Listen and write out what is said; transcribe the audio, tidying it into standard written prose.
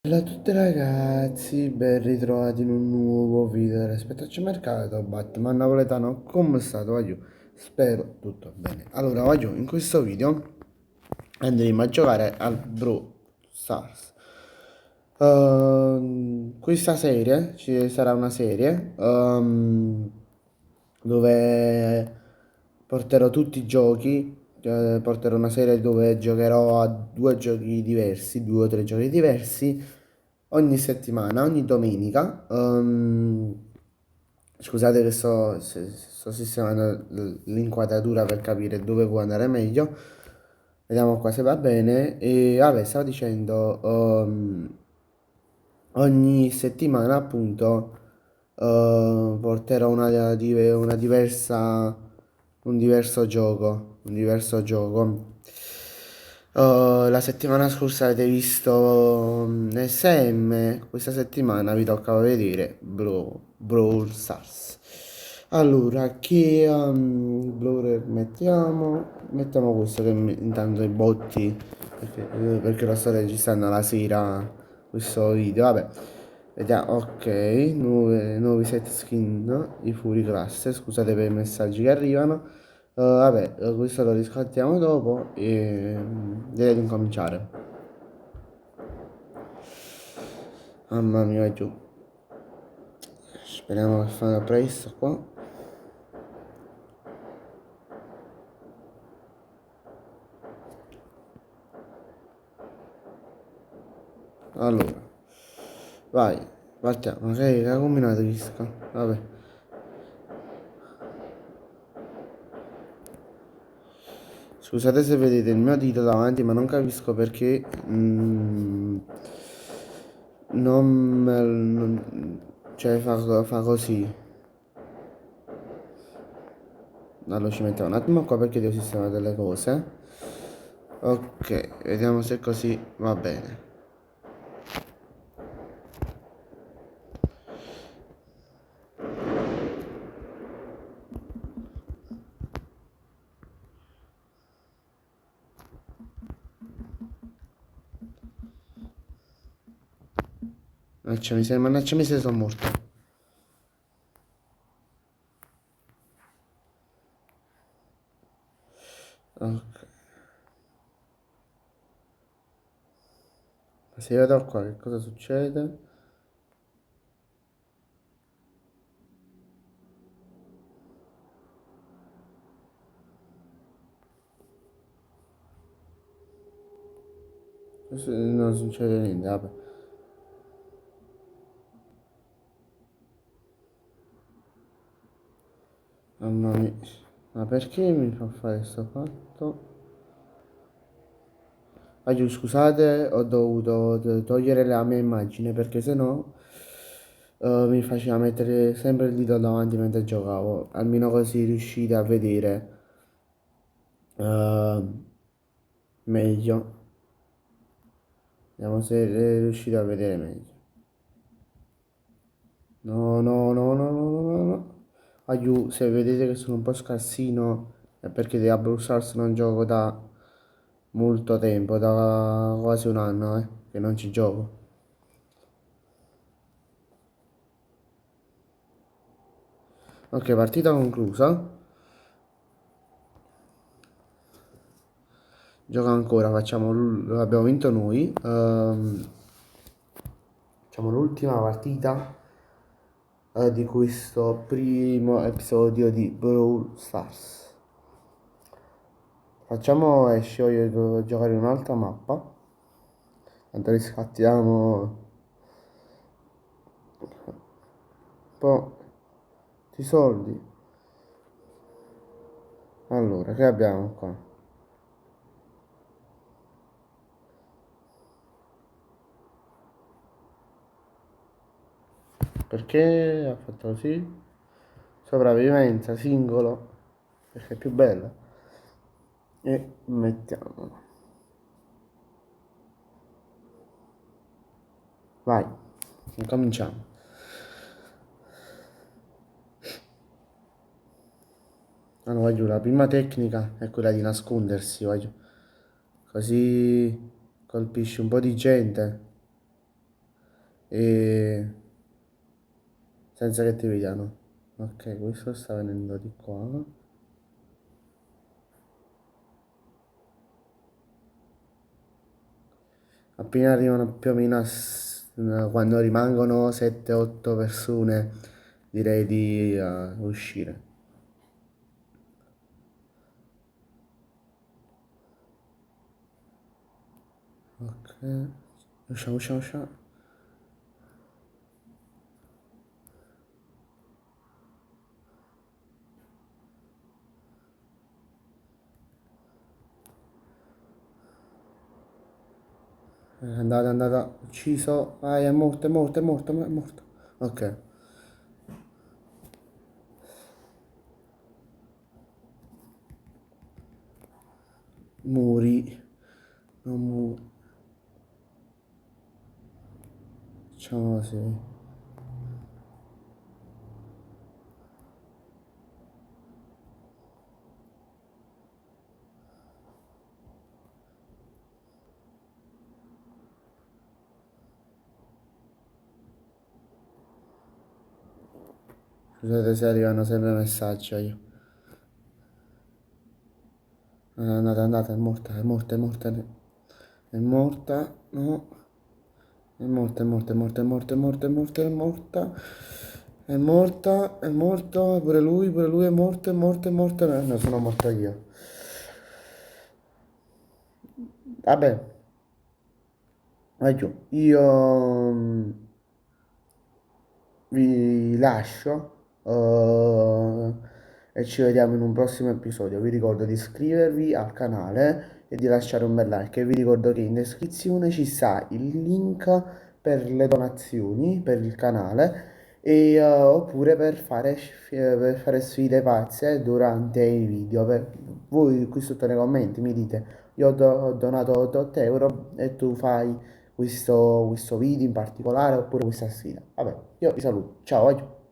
Ciao a tutti ragazzi, ben ritrovati in un nuovo video dell'Aspettarci Mercato, Batman Napoletano, come state? Voglio, spero tutto bene. Allora, voglio, in questo video andremo a giocare al Brawl Stars. Questa serie, ci sarà una serie, dove porterò tutti i giochi, porterò una serie dove giocherò a due giochi diversi, due o tre giochi diversi ogni settimana, ogni domenica. Scusate che sto sistemando l'inquadratura per capire dove può andare meglio. Vediamo qua se va bene. E vabbè, stavo dicendo, ogni settimana appunto porterò una diversa, un diverso gioco, un diverso gioco. La settimana scorsa avete visto SM, questa settimana vi tocca vedere Brawl Stars. Allora, che blur mettiamo questo che intanto i botti, perché lo sto registrando la sera questo video, vabbè. Vediamo, ok, nuovi set skin, i Fury Class, scusate per i messaggi che arrivano. Vabbè, questo lo riscattiamo dopo e direi di incominciare. Mamma mia, giù. Speriamo che fanno presto qua. Allora, vai, partiamo. Che ha combinato Visca? Vabbè. Scusate se vedete il mio dito davanti, ma non capisco perché cioè fa così. Allora ci mettiamo un attimo qua perché devo sistemare delle cose. Ok, vediamo se così va bene. Mannaggia miseria, sono morto. Ok. Ma se io vado qua, che cosa succede? Non succede niente, vabbè. Mamma mia. Ma perché mi fa fare questo fatto? Aiuto, scusate, ho dovuto togliere la mia immagine perché sennò mi faceva mettere sempre il dito davanti mentre giocavo. Almeno così riuscite a vedere eh, meglio. Vediamo se riuscite a vedere meglio. No, no, no, no, no, no, no, no. Aiuto, se vedete che sono un po' scarsino è perché di Brawl Stars non gioco da molto tempo, da quasi un anno, che non ci gioco. Ok, partita conclusa. Gioca ancora, abbiamo vinto noi. Facciamo l'ultima partita di questo primo episodio di Brawl Stars. Facciamo esce, voglio giocare in un'altra mappa. Tanto riscattiamo un po' di soldi. Allora, che abbiamo qua? Perché ha fatto così? Sopravvivenza, singolo, perché è più bella. E mettiamolo. Vai, incominciamo. Allora, voglio, la prima tecnica è quella di nascondersi, voglio. Così colpisci un po' di gente. e senza che ti vediano. Ok, questo sta venendo di qua. Appena arrivano più o meno quando rimangono 7-8 persone, direi di uscire. Ok, usciamo, usciamo, usciamo. È andata, è andata, ucciso. Ah, è morto, è morto, è morto, è morto. Ok. Muri. Non mu... Facciamo così. Scusate se arrivano sempre messaggi io. È andata, è morta, è morta, è morta. È morta, no. È morta, è morta, è morta, è morta, è morta, è morta, è morta. È morta, è morto, pure lui è morto, è morto, è morto. No, no, sono morto io. Vabbè, vai giù. Io vi lascio e ci vediamo in un prossimo episodio. Vi ricordo di iscrivervi al canale e di lasciare un bel like. E vi ricordo che in descrizione ci sta il link per le donazioni per il canale e, oppure per fare sfide pazze durante i video. Voi qui sotto nei commenti mi dite io ho donato 8 euro e tu fai questo video in particolare oppure questa sfida. Vabbè, io vi saluto. Ciao.